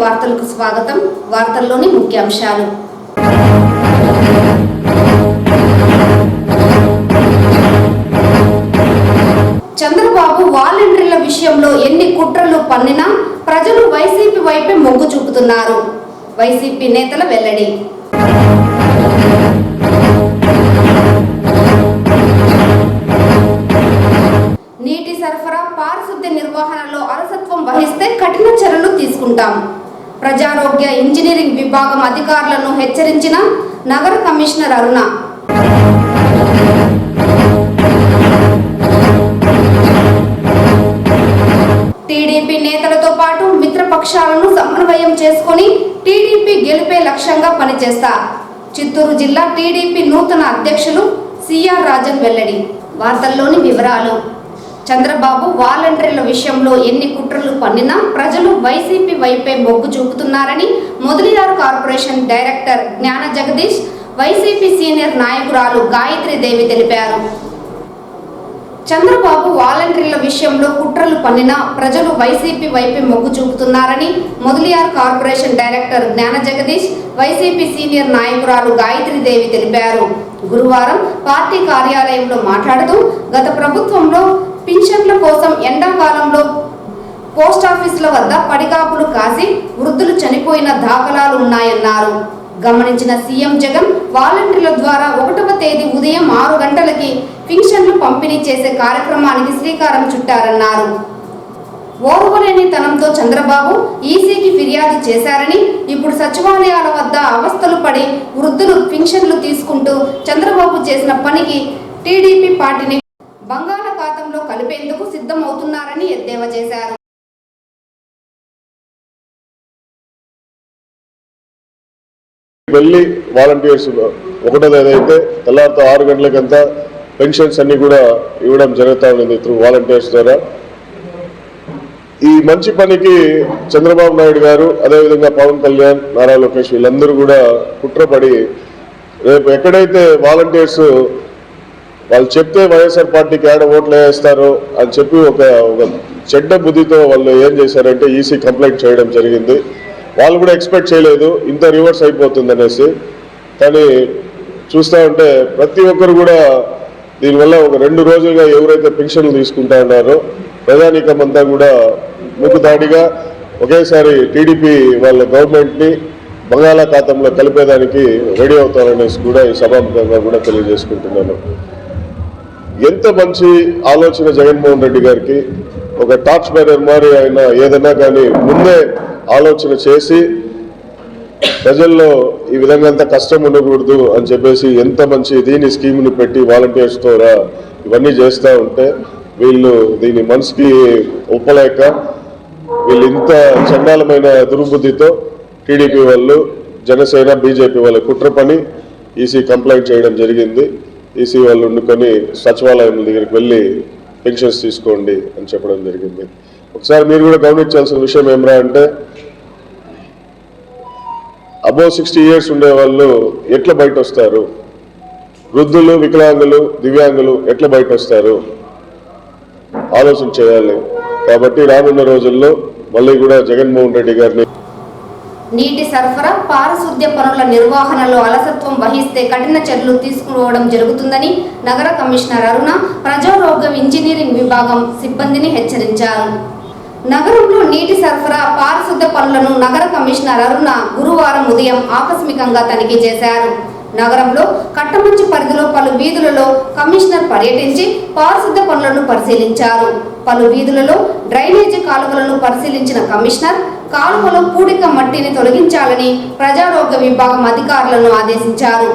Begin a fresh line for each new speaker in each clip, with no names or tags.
వార్తలకు స్వాగతం. వార్తల్లోని ముఖ్యాంశాలు. చంద్రబాబు వాలంటీర్ల విషయంలో ఎన్ని కుట్రలు పన్నినా ప్రజలు వైసీపీ వైపే మొగ్గు చూపుతున్నారు. వైసీపీ నేతల వెల్లడి. నీటి సరఫరా పారిశుద్ధ్య నిర్వహణలో అలసత్వం వహిస్తే కఠిన చర్యలు తీసుకుంటాం. ప్రజారోగ్య ఇంజనీరింగ్ విభాగం అధికారులను హెచ్చరించిన నగర కమిషనర్ అరుణ. టీడీపీ నేతలతో పాటు మిత్రపక్షాలను సమన్వయం చేసుకుని టీడీపీ గెలుపే లక్ష్యంగా పనిచేస్తా. చిత్తూరు జిల్లా టీడీపీ నూతన అధ్యక్షులు సిఆర్ రాజన్ వెల్లడి. వార్తల్లోని వివరాలు. చంద్రబాబు వాలంటీర్ల విషయంలో ఎన్ని కుట్రలు పన్నినా ప్రజలు వైసీపీ వైపే మొగ్గు చూపుతున్నారని మొదలియార్ కార్పొరేషన్ డైరెక్టర్ జ్ఞాన జగదీష్, వైసీపీ సీనియర్ నాయకురాలు గాయత్రీదేవి తెలిపారు. చంద్రబాబు వాలంటీర్ల విషయంలో కుట్రలు పన్నినా ప్రజలు వైసీపీ వైపే మొగ్గు చూపుతున్నారని మొదలియార్ కార్పొరేషన్ డైరెక్టర్ జ్ఞాన జగదీష్, వైసీపీ సీనియర్ నాయకురాలు గాయత్రీదేవి తెలిపారు. గురువారం పార్టీ కార్యాలయంలో మాట్లాడుతూ గత ప్రభుత్వంలో పింఛన్ల కోసం ఎండాకాలంలో పోస్టాఫీసుల వద్ద పడిగాపులు కాసి వృద్ధులు చనిపోయిన దాఖలాలు ఉన్నాయన్నారు. గమనించిన సీఎం జగన్ వాలంటీర్ల ద్వారా 1వ తేదీ ఉదయం 6 గంటలకి పింఛన్లు పంపిణీ చేసే కార్యక్రమానికి శ్రీకారం చుట్టారన్నారు. ఓర్వలేని తనంతో చంద్రబాబు ఈసీకి ఫిర్యాదు చేశారని, ఇప్పుడు సచివాలయాల వద్ద అవస్థలు పడి వృద్ధులు పింఛన్లు తీసుకుంటూ చంద్రబాబు చేసిన పనికి టీడీపీ పార్టీని బంగాళాఖాతంలో కలిపేందుకు సిద్ధమవుతున్నారని ఎద్దేవా చేశారు.
వెళ్ళి వాలంటీర్స్ 1వ తేదీ అయితే తెల్లారితో 6 గంటలకంతా పెన్షన్స్ అన్ని కూడా ఇవ్వడం జరుగుతూ ఉంది త్రూ వాలంటీర్స్ ద్వారా. ఈ మంచి పనికి చంద్రబాబు నాయుడు గారు, అదేవిధంగా పవన్ కళ్యాణ్, నారా లోకేష్ వీళ్ళందరూ కూడా కుట్రపడి రేపు ఎక్కడైతే వాలంటీర్స్ వాళ్ళు చెప్తే వైఎస్ఆర్ పార్టీకి ఏడ ఓట్లు వేస్తారో అని చెప్పి ఒక చెడ్డ బుద్ధితో వాళ్ళు ఏం చేశారంటే ఈసీ కంప్లైంట్ చేయడం జరిగింది. వాళ్ళు కూడా ఎక్స్పెక్ట్ చేయలేదు ఇంత రివర్స్ అయిపోతుంది అనేసి. కానీ చూస్తూ ఉంటే ప్రతి ఒక్కరు కూడా దీనివల్ల ఒక 2 రోజులుగా ఎవరైతే పెన్షన్లు తీసుకుంటా ఉన్నారో ప్రజానీకం అంతా కూడా ముక్కుదాడిగా ఒకేసారి టీడీపీ వాళ్ళ గవర్నమెంట్ని బంగాళాఖాతంలో కలిపేదానికి రెడీ అవుతారనేసి కూడా ఈ సభాముఖంగా కూడా తెలియజేసుకుంటున్నాను. ఎంత మంచి ఆలోచన జగన్మోహన్ రెడ్డి గారికి. ఒక టార్చ్ బేరర్ మారి ఆయన ఏదైనా కానీ ముందే ఆలోచన చేసి ప్రజల్లో ఈ విధంగా అంత కష్టం ఉండకూడదు అని చెప్పేసి ఎంత మంచి దీని స్కీమ్ని పెట్టి వాలంటీర్స్ ద్వారా ఇవన్నీ చేస్తూ ఉంటే వీళ్ళు దీని మనసుకి ఒప్పలేక వీళ్ళు ఇంత చండాలమైన దుర్బుద్ధితో టీడీపీ వాళ్ళు, జనసేన, బీజేపీ వాళ్ళ కుట్ర పని ఈసీ కంప్లైంట్ చేయడం జరిగింది. ఈసీ వాళ్ళు ఉండుకొని సచివాలయం దగ్గరికి వెళ్ళి పెన్షన్స్ తీసుకోండి అని చెప్పడం జరిగింది. ఒకసారి మీరు కూడా గమనించాల్సిన విషయం ఏమరా అంటే అబోవ్ 60 years ఉండే వాళ్ళు ఎట్లా బయట వస్తారు, వృద్ధులు, వికలాంగులు, దివ్యాంగులు ఎట్లా బయట వస్తారు ఆలోచన చేయాలి. కాబట్టి రానున్న రోజుల్లో మళ్ళీ కూడా జగన్మోహన్ రెడ్డి గారిని
నీటి సరఫరా పారిశుద్ధ్య పనుల నిర్వహణలో అలసత్వం వహిస్తే కఠిన చర్యలు తీసుకోవడం జరుగుతుందని నగర కమిషనర్ అరుణ ప్రజారోగ్య ఇంజనీరింగ్ విభాగం సిబ్బందిని హెచ్చరించారు. నగరంలో నీటి సరఫరా పారిశుద్ధ్య పనులను నగర కమిషనర్ అరుణ గురువారం ఉదయం ఆకస్మికంగా తనిఖీ చేశారు. నగరంలో కట్టమంచి పరిధిలో పలు వీధులలో కమిషనర్ పర్యటించి పారిశుద్ధ్య పనులను పరిశీలించారు. పలు వీధులలో డ్రైనేజీ కాలువలను పరిశీలించిన కమిషనర్ కాలువలో పూడిక మట్టిని తొలగించాలని ప్రజారోగ్య విభాగం అధికారులను ఆదేశించారు.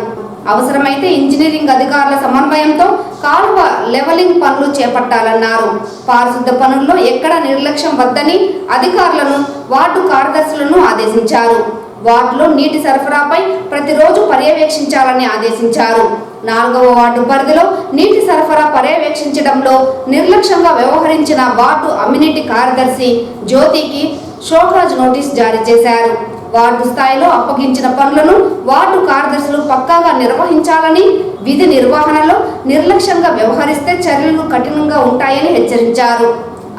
అవసరమైతే ఇంజనీరింగ్ అధికారుల సమన్వయంతో కాలువ లెవలింగ్ పనులు చేపట్టాలన్నారు. పారిశుద్ధ్య పనుల్లో ఎక్కడ నిర్లక్ష్యం వద్దని అధికారులను, వార్డు కార్యదర్శులను ఆదేశించారు. వార్డులో నీటి సరఫరాపై ప్రతిరోజు పర్యవేక్షించాలని ఆదేశించారు. 4వ వార్డు పరిధిలో నీటి సరఫరా పర్యవేక్షించడంలో నిర్లక్ష్యంగా వ్యవహరించిన వార్డు అమ్యూనిటీ కార్యదర్శి జ్యోతికి షోకాజ్ నోటీస్ జారీ చేశారు. వార్డు స్థాయిలో అప్పగించిన పనులను వార్డు కార్యదర్శులు పక్కాగా నిర్వహించాలని, విధి నిర్వహణలో నిర్లక్ష్యంగా వ్యవహరిస్తే చర్యలు కఠినంగా ఉంటాయని హెచ్చరించారు.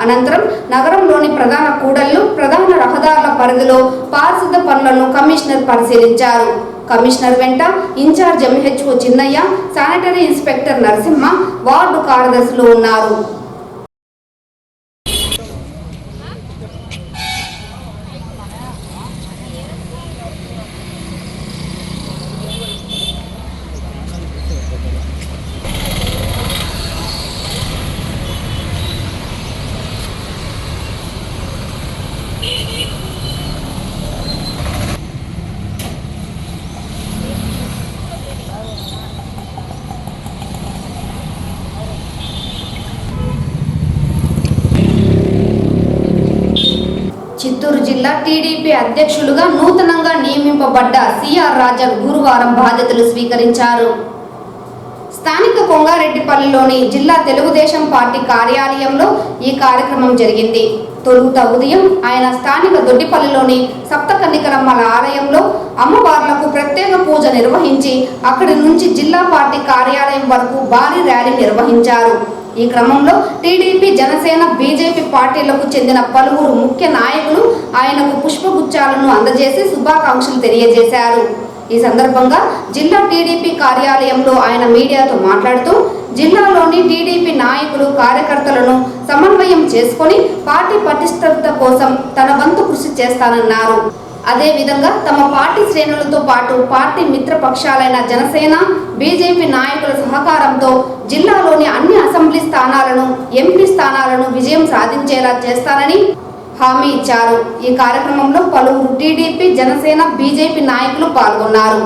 అనంతరం నగరంలోని ప్రధాన కూడళ్లు, ప్రధాన రహదారుల పరిధిలో పారిశుద్ధ పనులను కమిషనర్ పరిశీలించారు. కమిషనర్ వెంట in charge MHO Chinnaiah, sanitary inspector Narasimha, ward కార్యదర్శులు ఉన్నారు. చిత్తూరు జిల్లా టీడీపీ అధ్యక్షులుగా నూతనంగా నియమింపబడ్డ సిఆర్ రాజా గురువారం బాధ్యతలు స్వీకరించారు. స్థానిక కొంగారెడ్డిపల్లిలోని జిల్లా తెలుగుదేశం పార్టీ కార్యాలయంలో ఈ కార్యక్రమం జరిగింది. తొలుత ఉదయం ఆయన స్థానిక దొడ్డిపల్లిలోని సప్తకన్నికలమ్మల ఆలయంలో అమ్మవార్లకు ప్రత్యేక పూజ నిర్వహించి అక్కడి నుంచి జిల్లా పార్టీ కార్యాలయం వరకు భారీ ర్యాలీ నిర్వహించారు. ఈ క్రమంలో టీడీపీ, జనసేన, బీజేపీ పార్టీలకు చెందిన పలువురు ముఖ్య నాయకులు ఆయనకు పుష్పగుచ్చాలను అందజేసి శుభాకాంక్షలు తెలియజేశారు. ఈ సందర్భంగా జిల్లా టీడీపీ కార్యాలయంలో ఆయన మీడియాతో మాట్లాడుతూ జిల్లాలోని టీడీపీ నాయకులు, కార్యకర్తలను సమన్వయం చేసుకొని పార్టీ పటిష్టత కోసం తన వంతు కృషి చేస్తానన్నారు. అదేవిధంగా తమ పార్టీ శ్రేణులతో పాటు పార్టీ మిత్రపక్షాలైన జనసేన, బీజేపీ నాయకుల సహకారంతో జిల్లాలోని అన్ని అసెంబ్లీ స్థానాలను, ఎంపీ స్థానాలను విజయం సాధించేలా చేస్తానని హామీ ఇచ్చారు. ఈ కార్యక్రమంలో పలువురు టీడీపీ, జనసేన, బీజేపీ నాయకులు పాల్గొన్నారు.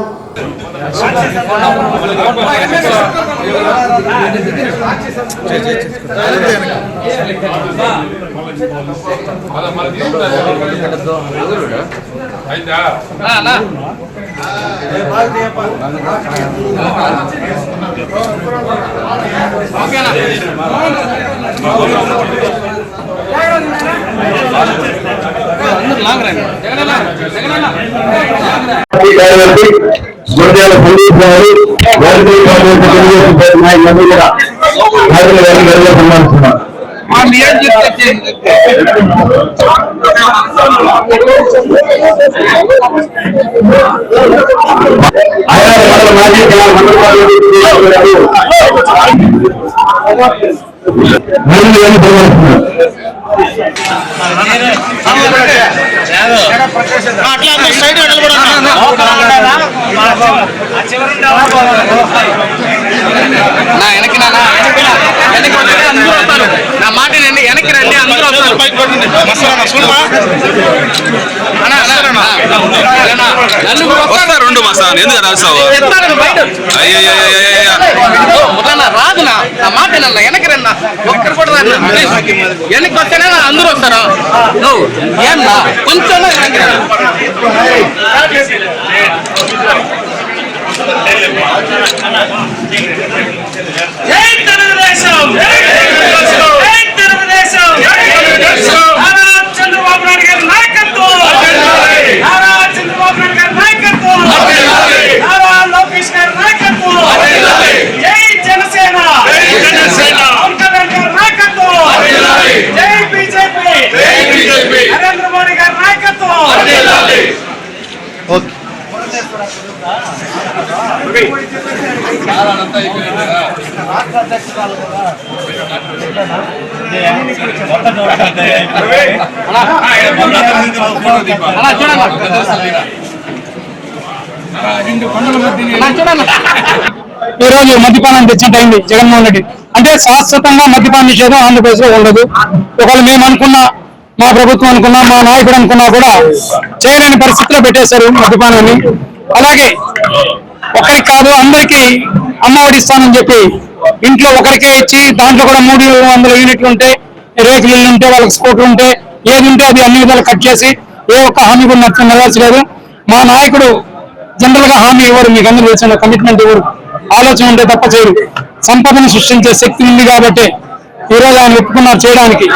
నా మాట వెనక్కి రండి, అందరూ వస్తారు. రెండు మాసాలు ఎందుకు రాస్తావు? రాదు నా మాట వెనక్కి రండి, ఒక్కరు కూడా వెనక్కి వస్తేనే అందరూ వస్తారు. నువ్వు ఏమన్నా కొంచెం వెనక్కి రండి. జై తెలుగుదేశం, జై తెలుగుదేశం, చంద్రబాబు నాయుడు గారి నాయకత్వం, చంద్రబాబు నాయుడు గారి నాయకత్వం, లోకేష్ గారి నాయకత్వం, జై జనసేన, పవన్ కళ్యాణ్ గారి నాయకత్వం, జై బీజేపీ, నరేంద్ర మోడీ గారి నాయకత్వం.
ఈరోజు మద్యపానం తెచ్చినట్టయింది జగన్మోహన్ రెడ్డి. అంటే శాశ్వతంగా మద్యపాన నిషేధం ఆంధ్రప్రదేశ్ లో ఉండదు. ఒకవేళ మేము అనుకున్నా, మా ప్రభుత్వం అనుకున్నా, మా నాయకుడు అనుకున్నా కూడా చేయలేని పరిస్థితిలో పెట్టేశారు మద్యపానాన్ని. అలాగే ఒకరికి కాదు అందరికీ అమ్మఒడి ఇస్తానని చెప్పి ఇంట్లో ఒకరికే ఇచ్చి దాంట్లో కూడా 300 యూనిట్లు ఉంటే, రేకులు ఇల్లు ఉంటే, వాళ్ళకి స్కూటర్ ఉంటే, ఏది ఉంటే అది అన్ని విధాలు కట్ చేసి ఏ ఒక్క హామీ కూడా నెరవేర్చలేదు. మా నాయకుడు జనరల్ గా హామీ ఇవ్వరు, మీకు అందరూ తెలిసిన కమిట్మెంట్ ఇవ్వరు, ఆలోచన ఉంటే తప్ప చేయరు. సంపదను సృష్టించే శక్తి ఉంది కాబట్టి ఈ రోజు ఆయన ఒప్పుకున్నారు చేయడానికి.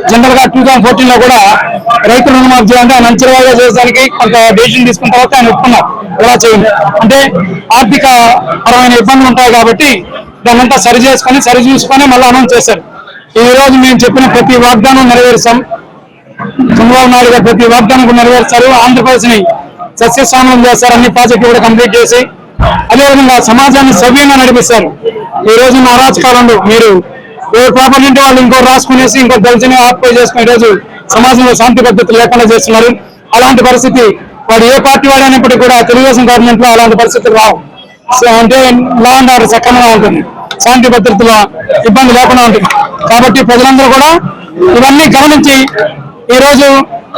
జనరల్ గా 2014 లో కూడా రైతు రుణమాఫీ చేయాలంటే ఆయన అంచెలుగా చేసడానికి కొంత డెసిషన్ తీసుకున్న తర్వాత ఆయన ఒప్పుకున్నారు ఎలా చేయండి అంటే ఆర్థిక పరమైన ఇబ్బందులు ఉంటాయి కాబట్టి దాన్నంతా సరి చేసుకొని సరి చూసుకొని మళ్ళీ అనౌన్స్ చేశారు. ఈ రోజు మేము చెప్పిన ప్రతి వాగ్దానం నెరవేర్చాం. చంద్రబాబు నాయుడు గారు ప్రతి వాగ్దానం నెరవేర్చారు. ఆంధ్రప్రదేశ్ ని సస్యశ్యామలం చేస్తారు. అన్ని ప్రాజెక్టులు కూడా కంప్లీట్ చేసి అదేవిధంగా సమాజాన్ని సవ్యంగా నడిపిస్తారు. ఈ రోజు అరాచకాలంలో మీరు ఎవరు ప్రాపర్టీ ఉంటే వాళ్ళు ఇంకోటి రాసుకునేసి ఇంకో దళితుని ఆక్యుపై చేసుకుని ఈ రోజు సమాజంలో శాంతి పద్ధతులు లేకుండా చేస్తున్నారు. అలాంటి పరిస్థితి వాడు ఏ పార్టీ వాడైనప్పటికీ కూడా తెలుగుదేశం గవర్నమెంట్ లో అలాంటి పరిస్థితులు రావు. అంటే లా అండ్ ఆర్డర్ సక్రమంగా ఉంటుంది, శాంతి భద్రతల ఇబ్బంది లేకుండా ఉంటుంది. కాబట్టి ప్రజలందరూ కూడా ఇవన్నీ గమనించి ఈ రోజు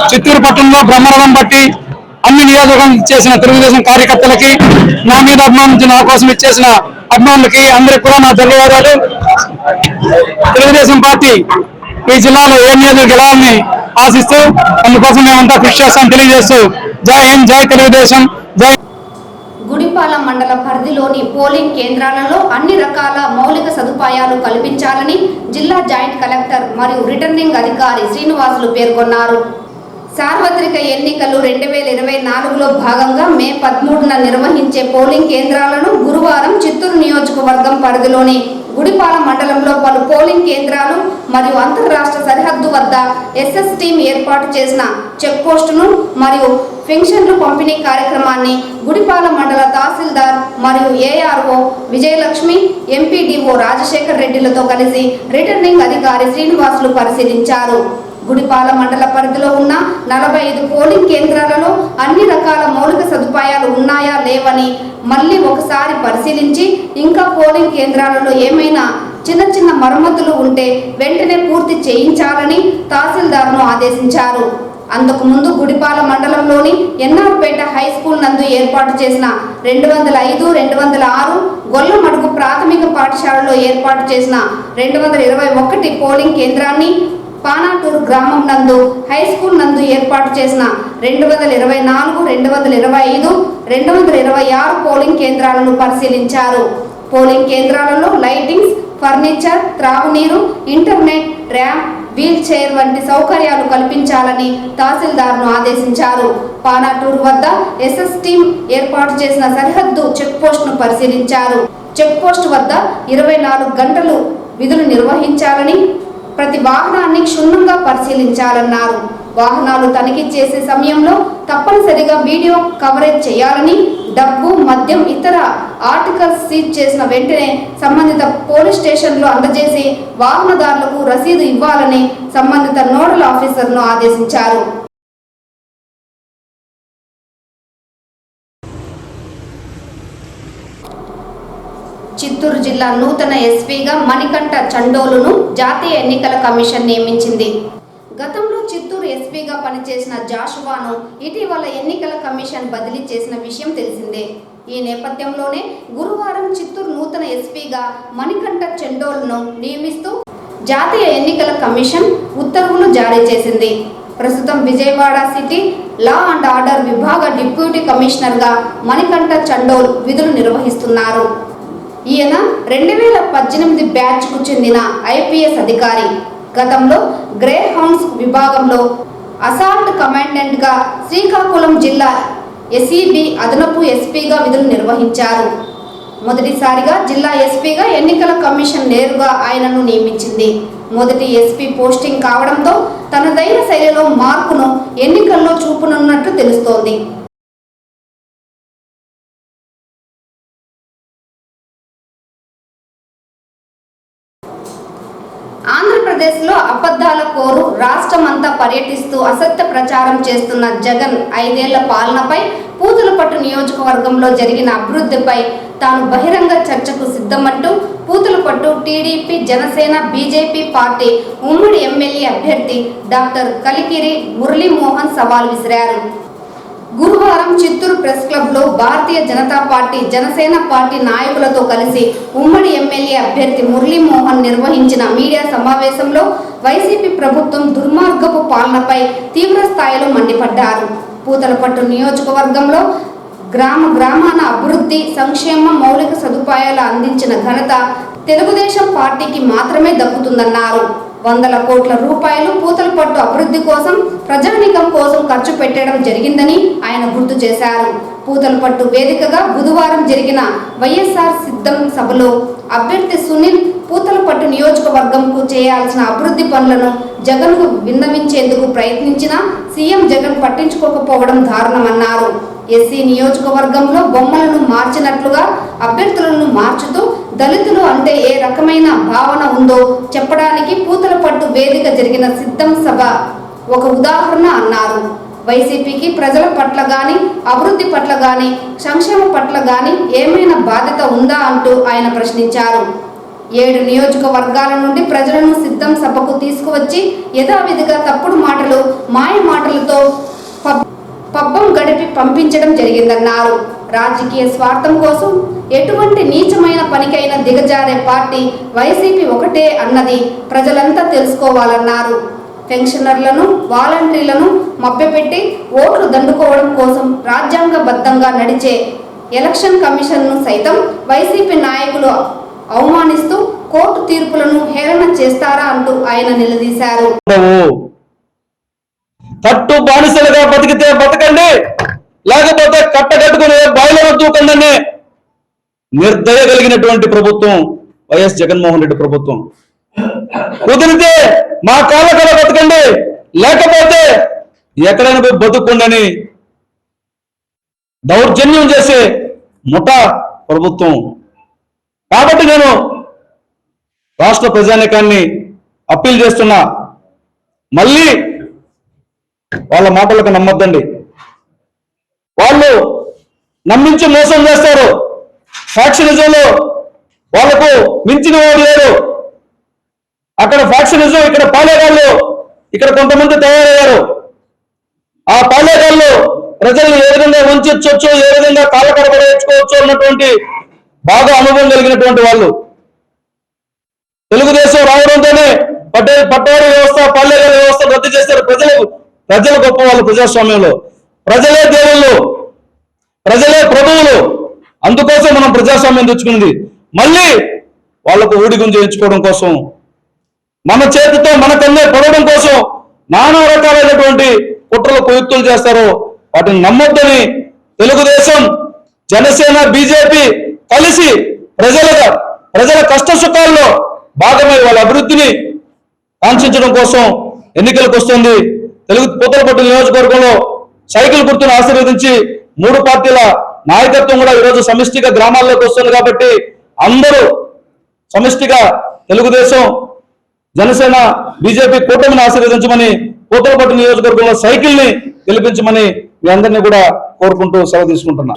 చిత్తూరు పట్టణంలో బ్రహ్మరథం బట్టి అన్ని నియోజకవర్గం ఇచ్చేసిన తెలుగుదేశం కార్యకర్తలకి, నా మీద అభిమానించి నా కోసం ఇచ్చేసిన అభిమానులకి అందరికి కూడా నా ధన్యవాదాలు. తెలుగుదేశం పార్టీ ఈ జిల్లాలో ఏ నియోజకవర్గం గెలవాలని ఆశిస్తూ అందుకోసం మేమంతా కృషి చేస్తామని తెలియజేస్తూ జై హింద్, జై తెలుగుదేశం, జై.
గుడిపాల మండల పరిధిలోని పోలింగ్ కేంద్రాలలో అన్ని రకాల మౌలిక సదుపాయాలు కల్పించాలని జిల్లా జాయింట్ కలెక్టర్ మరియు రిటర్నింగ్ అధికారి శ్రీనివాసులు పేర్కొన్నారు. సార్వత్రిక ఎన్నికలు 2024లో భాగంగా మే 13న నిర్వహించే పోలింగ్ కేంద్రాలను గురువారం చిత్తూరు నియోజకవర్గం పరిధిలోని గుడిపాల మండలంలో పలు పోలింగ్ కేంద్రాలు మరియు అంతర్రాష్ట్ర సరిహద్దు వద్ద ఎస్ఎస్ టీం ఏర్పాటు చేసిన చెక్ పోస్టును మరియు పెన్షన్లు పంపిణీ కార్యక్రమాన్ని గుడిపాల మండల తహసీల్దార్ మరియు ఏఆర్ఓ విజయలక్ష్మి, ఎంపీడీఓ రాజశేఖర్ రెడ్డిలతో కలిసి రిటర్నింగ్ అధికారి శ్రీనివాసులు పరిశీలించారు. గుడిపాల మండల పరిధిలో ఉన్న 45 పోలింగ్ కేంద్రాలలో అన్ని రకాల మౌలిక సదుపాయాలు ఉన్నాయా లేవని మళ్ళీ ఒకసారి పరిశీలించి ఇంకా పోలింగ్ కేంద్రాలలో ఏమైనా చిన్న మరమ్మతులు ఉంటే వెంటనే పూర్తి చేయించాలని తహసీల్దార్ను ఆదేశించారు. అందుకు ముందు గుడిపాల మండలంలోని ఎన్ఆర్పేట హై స్కూల్ నందు ఏర్పాటు చేసిన 205, 206 గొల్లమడుగు ప్రాథమిక పాఠశాలలో ఏర్పాటు చేసిన 221 పోలింగ్ కేంద్రాన్ని, పానాటూరు గ్రామం నందు హై స్కూల్ నందు ఏర్పాటు చేసిన 224, 225, 226 పోలింగ్ కేంద్రాలను పరిశీలించారు. పోలింగ్ కేంద్రాలలో లైటింగ్స్, ఫర్నిచర్, త్రాగునీరు, ఇంటర్నెట్, ర్యాంప్, వీల్ చైర్ వంటి సౌకర్యాలు కల్పించాలని తహసీల్దార్ను ఆదేశించారు. పానాటూరు వద్ద ఎస్ఎస్ టీం ఏర్పాటు చేసిన సరిహద్దు చెక్ పోస్ట్ను పరిశీలించారు. చెక్ పోస్ట్ వద్ద 24 గంటలు విధులు నిర్వహించాలని, ప్రతి వాహనాన్ని క్షుణ్ణంగా పరిశీలించాలన్నారు. వాహనాలు తనిఖీ చేసే సమయంలో తప్పనిసరిగా వీడియో కవరేజ్ చేయాలని, డబ్బు, మద్యం, ఇతర ఆర్టికల్స్ సీజ్ చేసిన వెంటనే సంబంధిత పోలీస్ స్టేషన్లో అందజేసి వాహనదారులకు రసీదు ఇవ్వాలని సంబంధిత నోడల్ ఆఫీసర్ను ఆదేశించారు. చిత్తూరు జిల్లా నూతన ఎస్పీగా మణికంఠ చండోలును జాతీయ ఎన్నికల కమిషన్ నియమించింది. గతంలో చిత్తూరు ఎస్పీగా పనిచేసిన జాషువాను ఇటీవల ఎన్నికల కమిషన్ బదిలీ చేసిన విషయం తెలిసిందే. ఈ నేపథ్యంలోనే గురువారం చిత్తూరు నూతన ఎస్పీగా మణికంఠ చండోలును నియమిస్తూ జాతీయ ఎన్నికల కమిషన్ ఉత్తర్వులు జారీ చేసింది. ప్రస్తుతం Vijayawada city law and order విభాగ డిప్యూటీ కమిషనర్గా మణికంఠ చండోల్ విధులు నిర్వహిస్తున్నారు. ఈయన 2018 బ్యాచ్కు చెందిన ఐపీఎస్ అధికారి. గతంలో గ్రే హౌండ్స్ విభాగంలో అసాల్ట్ కమాండెంట్గా శ్రీకాకుళం జిల్లా ఎస్ఈబి అదనపు ఎస్పీగా విధులు నిర్వహించారు. మొదటిసారిగా జిల్లా ఎస్పీగా ఎన్నికల కమిషన్ నేరుగా ఆయనను నియమించింది. మొదటి ఎస్పీ పోస్టింగ్ కావడంతో తనదైన శైలిలో మార్పును ఎన్నికల్లో చూపనున్నట్లు తెలుస్తోంది. ఆంధ్రప్రదేశ్లో అబద్ధాల కోరు రాష్ట్రమంతా పర్యటిస్తూ అసత్య ప్రచారం చేస్తున్న జగన్ 5 ఏళ్ల పాలనపై పూతలపట్టు నియోజకవర్గంలో జరిగిన అభివృద్ధిపై తాను బహిరంగ చర్చకు సిద్ధమంటూ Puthalapattu TDP, Janasena, BJP party ఉమ్మడి ఎమ్మెల్యే అభ్యర్థి డాక్టర్ కలికిరి మురళీమోహన్ సవాల్ విసిరారు. గురువారం చిత్తూరు ప్రెస్ క్లబ్లో భారతీయ జనతా పార్టీ, జనసేన పార్టీ నాయకులతో కలిసి ఉమ్మడి ఎమ్మెల్యే అభ్యర్థి మురళీమోహన్ నిర్వహించిన మీడియా సమావేశంలో వైసీపీ ప్రభుత్వం దుర్మార్గపు పాలనపై తీవ్ర స్థాయిలో మండిపడ్డారు. పూతలపట్టు నియోజకవర్గంలో గ్రామాన అభివృద్ధి, సంక్షేమ, మౌలిక సదుపాయాలు అందించిన ఘనత తెలుగుదేశం పార్టీకి మాత్రమే దక్కుతుందన్నారు. 100 కోట్ల రూపాయలు పూతలపట్టు అభివృద్ధి కోసం, ప్రజానీకం కోసం ఖర్చు పెట్టడం జరిగిందని ఆయన గుర్తు చేశారు. పూతలపట్టు వేదికగా బుధవారం జరిగిన వైఎస్ఆర్ సిద్ధం సభలో అభ్యర్థి సునీల్ పూతలపట్టు నియోజకవర్గంకు చేయాల్సిన అభివృద్ధి పనులను జగన్కు విన్నవించేందుకు ప్రయత్నించినా సీఎం జగన్ పట్టించుకోకపోవడం దారుణమన్నారు. ఎస్సీ నియోజకవర్గంలో బొమ్మలను మార్చినట్లుగా అభ్యర్థులను మార్చుతూ దళితులు అంటే ఏ రకమైన భావన ఉందో చెప్పడానికి పూతలపట్టు వేదిక జరిగిన సిద్ధం సభ ఒక ఉదాహరణ అన్నారు. వైసీపీకి ప్రజల పట్ల గాని అభివృద్ధి పట్ల గాని సంక్షేమ పట్ల గాని ఏమైనా బాధ్యత ఉందా అంటూ ఆయన ప్రశ్నించారు. 7 నియోజకవర్గాల నుండి ప్రజలను సిద్ధం సభకు తీసుకువచ్చి యథావిధిగా తప్పుడు మాటలు మాయ మాటలతో పబ్బం గడిపి పంపించడం జరిగిందన్నారు. రాజకీయ స్వార్థం కోసం ఎటువంటి నీచమైన పనికైనా దిగజారే పార్టీ వైసీపీ ఒకటే అన్నది ప్రజలంతా తెలుసుకోవాలన్నారు. పెన్షనర్లను వాలంటీర్లను మభ్యపెట్టి ఓట్లు దండుకోవడం కోసం రాజ్యాంగబద్ధంగా నడిచే ఎలక్షన్ కమిషన్ను సైతం వైసీపీ నాయకులు అవమానిస్తూ కోర్టు తీర్పులను హేళన చేస్తారా అంటూ ఆయన నిలదీశారు.
కట్టు బానిసలుగా బతికితే బతకండి, లేకపోతే కట్టగట్టుకునే బాయిలో దూకండి. నిర్దయ కలిగినటువంటి ప్రభుత్వం వైఎస్ జగన్మోహన్ రెడ్డి ప్రభుత్వం. కుదిరితే మా కాళ్ళ కల బతకండి, లేకపోతే ఎక్కడైనా పోయి బతుకుండని దౌర్జన్యం చేసే ముఠా ప్రభుత్వం. కాబట్టి నేను రాష్ట్ర ప్రజానీకాన్ని అప్పీల్ చేస్తున్నా, మళ్ళీ వాళ్ళ మాటలకు నమ్మొద్దండి. వాళ్ళు నమ్మించి మోసం చేస్తారు. ఫ్యాక్షనిజంలో వాళ్లకు మించిన వాడు లేరు. అక్కడ ఫ్యాక్షనిజం, ఇక్కడ పాలేగాళ్ళు, ఇక్కడ కొంతమంది తయారయ్యారు. ఆ పాలేగాళ్ళు ప్రజల్ని ఏ విధంగా వంచొచ్చు, ఏ విధంగా కాలకడబడేసుకోవచ్చు అన్నటువంటి బాగా అనుభవం కలిగినటువంటి వాళ్ళు. తెలుగుదేశం రావడంతోనే పట్టవారి వ్యవస్థ, పాలేగాళ్ళ వ్యవస్థ రద్దు చేస్తారు. ప్రజలు గొప్ప వాళ్ళు. ప్రజాస్వామ్యంలో ప్రజలే దేవుళ్ళు, ప్రజలే ప్రభువులు. అందుకోసం మనం ప్రజాస్వామ్యం తెచ్చుకున్నది. మళ్ళీ వాళ్లకు ఊడిగం చేయించుకోవడం కోసం, మన చేతితో మన కన్నే పడడం కోసం నానా రకాలైనటువంటి కుట్రలు కుయుక్తులు చేస్తారో వాటిని నమ్మొద్దని తెలుగుదేశం, జనసేన, బీజేపీ కలిసి ప్రజల కష్ట సుఖాల్లో భాగమై వాళ్ళ అభివృద్ధిని కాంక్షించడం కోసం ఎన్నికలకు వస్తుంది. పూతలపట్టు నియోజకవర్గంలో సైకిల్ గుర్తును ఆశీర్వదించి 3 పార్టీల నాయకత్వం కూడా ఈరోజు సమిష్టిగా గ్రామాల్లోకి వస్తుంది. కాబట్టి అందరూ సమిష్టిగా తెలుగుదేశం, జనసేన, బీజేపీ కూటమిని ఆశీర్వదించమని, పూతలపట్టు నియోజకవర్గంలో సైకిల్ ని గెలిపించమని మీ అందరినీ కూడా కోరుకుంటూ సెలవు తీసుకుంటున్నా.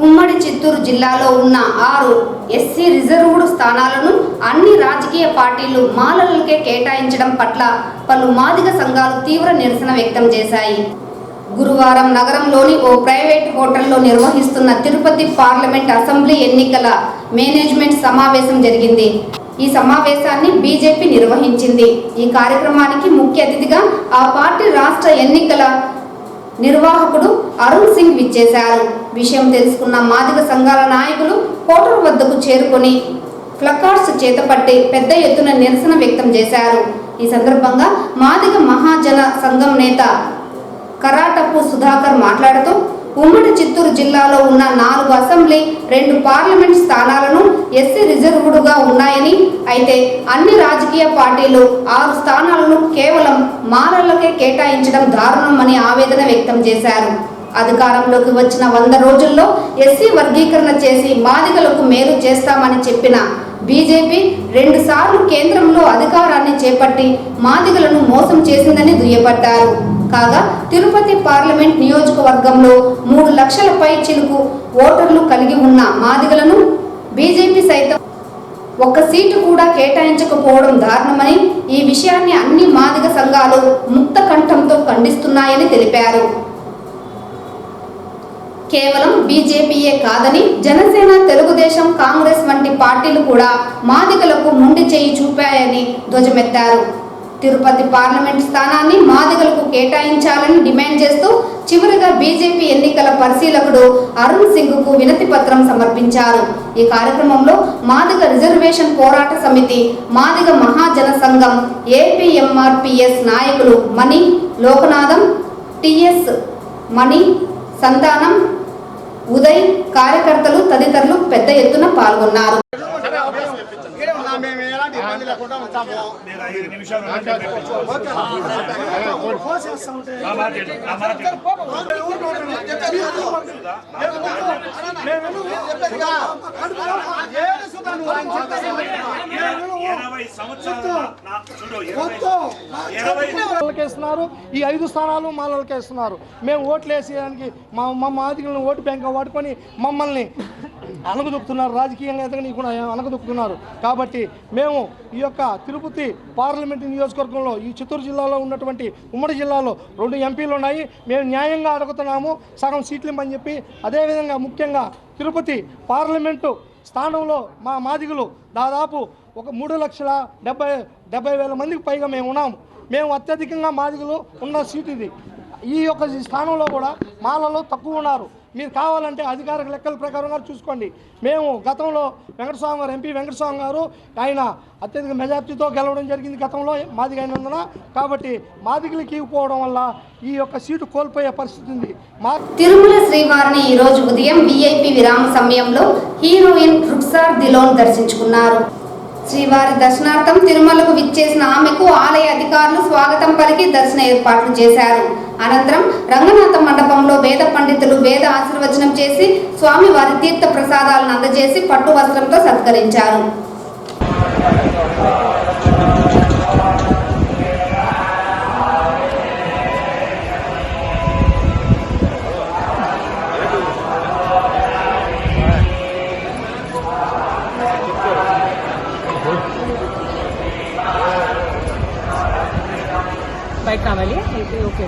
ఉమ్మడి చిత్తూరు జిల్లాలో ఉన్న 6 ఎస్సీ రిజర్వ్డ్ స్థానాలను అన్ని రాజకీయ పార్టీలు మాలలకే కేటాయించడం పట్ల పలు మాదిగ సంఘాలు తీవ్ర నిరసన వ్యక్తం చేశాయి. గురువారం నగరంలోని ఓ ప్రైవేట్ హోటల్లో నిర్వహిస్తున్న తిరుపతి పార్లమెంట్ అసెంబ్లీ ఎన్నికల మేనేజ్మెంట్ సమావేశం జరిగింది. ఈ సమావేశాన్ని బీజేపీ నిర్వహించింది. ఈ కార్యక్రమానికి ముఖ్య అతిథిగా ఆ పార్టీ రాష్ట్ర ఎన్నికల నిర్వాహకుడు అరుణ్ సింగ్ విచ్చేశారు. విషయం తెలుసుకున్న మాదిగ సంఘాల నాయకులు హోటల్ వద్దకు చేరుకొని ప్లకార్డ్స్ చేతపట్టి పెద్ద ఎత్తున నిరసన వ్యక్తం చేశారు. ఈ సందర్భంగా మాదిగ మహాజన సంఘం నేత కరాటప్పు సుధాకర్ మాట్లాడుతూ ఉమ్మడి చిత్తూరు జిల్లాలో ఉన్న 4 అసెంబ్లీ, 2 పార్లమెంట్ స్థానాలను ఎస్సీ రిజర్వ్డ్గా ఉన్నాయని, అయితే అన్ని రాజకీయ పార్టీలు 6 స్థానాలను కేవలం మాలలకే కేటాయించడం దారుణమని ఆవేదన వ్యక్తం చేశారు. అధికారంలోకి వచ్చిన 100 రోజుల్లో ఎస్సీ వర్గీకరణ చేసి మాదిగలకు మేలు చేస్తామని చెప్పిన బీజేపీ 2 సార్లు కేంద్రంలో అధికారాన్ని చేపట్టి మాదిగలను మోసం చేసిందని దుయ్యబట్టారు. కాగా తిరుపతి పార్లమెంట్ నియోజకవర్గంలో 3 లక్షల పై చిలుకు ఓటర్లు కలిగి ఉన్న మాదిగలను బీజేపీ సైతం 1 సీటు కూడా కేటాయించకపోవడం దారుణమని, ఈ విషయాన్ని అన్ని మాదిగ సంఘాలు ముక్త కంఠంతో ఖండిస్తున్నాయని తెలిపారు. కేవలం బీజేపీయే కాదని జనసేన, తెలుగుదేశం, కాంగ్రెస్ వంటి పార్టీలు కూడా మాదిగలకు మొండి చేయి చూపాయని ధ్వజమెత్తారు. తిరుపతి పార్లమెంట్ స్థానాన్ని మాదిగలకు కేటాయించాలని డిమాండ్ చేస్తూ చివరిగా బీజేపీ ఎన్నికల పరిశీలకుడు అరుణ్ సింగ్కు వినతి పత్రం సమర్పించారు. ఈ కార్యక్రమంలో మాదిగ రిజర్వేషన్ పోరాట సమితి, మాదిగ మహాజన సంఘం, ఏపీఎంఆర్పీఎస్ నాయకులు మణి, లోకనాథం, టిఎస్ మణి, సంతానం, ఉదయ్, కార్యకర్తలు తదితరులు పెద్ద ఎత్తున పాల్గొన్నారు.
ఈ 5 స్థానాలు మాలలకే ఇస్తున్నారు. మేము ఓట్లు వేసేయడానికి మా మాదిగలను ఓటు బ్యాంక్ వాడుకొని మమ్మల్ని అనగదొక్కుతున్నారు. రాజకీయంగా ఎదగనీయకుండా అనగదొక్కుతున్నారు. కాబట్టి మేము ఈ యొక్క తిరుపతి పార్లమెంటు నియోజకవర్గంలో ఈ చిత్తూరు జిల్లాలో ఉన్నటువంటి ఉమ్మడి జిల్లాలో 2 ఎంపీలు ఉన్నాయి. మేము న్యాయంగా అడుగుతున్నాము సగం సీట్లు ఇమ్మని చెప్పి. అదేవిధంగా ముఖ్యంగా తిరుపతి పార్లమెంటు స్థానంలో మా మాదిగలు దాదాపు ఒక 3,70,000 మందికి పైగా మేము ఉన్నాము. మేము అత్యధికంగా మాదిగలు ఉన్న సీట్ ఇది. ఈ యొక్క స్థానంలో కూడా మాలలో తక్కువ ఉన్నారు. మీరు కావాలంటే అధికారిక లెక్కల ప్రకారంగా చూసుకోండి. మేము గతంలో వెంకటస్వామి గారు ఎంపీ వెంకటస్వామి గారు ఆయన అత్యధిక మెజార్టీతో గెలవడం జరిగింది గతంలో మాదిగ అయినందున. కాబట్టి మాదిగలకి ఇవ్వకపోవడం వల్ల ఈ యొక్క సీటు కోల్పోయే పరిస్థితి ఉంది.
తిరుమల శ్రీవారిని ఈ రోజు ఉదయం విఐపి విరామ సమయంలో హీరోయిన్ రుక్సార్ దిలోన్ దర్శించుకున్నారు. శ్రీవారి దర్శనార్థం తిరుమలకు విచ్చేసిన ఆమెకు ఆలయ అధికారులు స్వాగతం పలికి దర్శన ఏర్పాట్లు చేశారు. అనంతరం రంగనాథ మండపంలో వేద పండితులు వేద ఆశీర్వచనం చేసి స్వామివారి తీర్థ ప్రసాదాలను అందజేసి పట్టు వస్త్రంతో సత్కరించారు.
బైక్ కావాలి అయితే ఓకే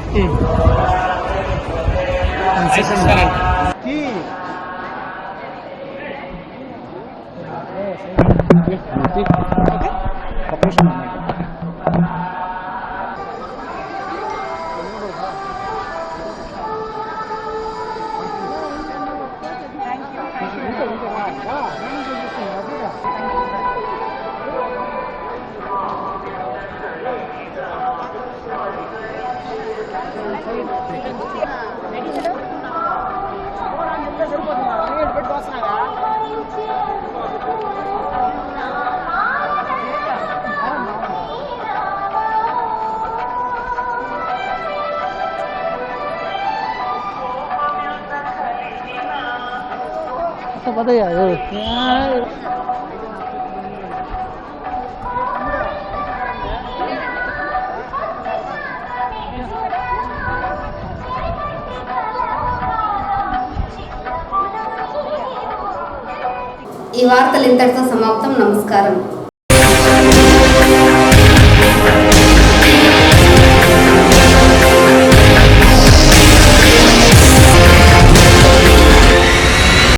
ఈ వార్తలు ఇంతటితో సమాప్తం. నమస్కారం.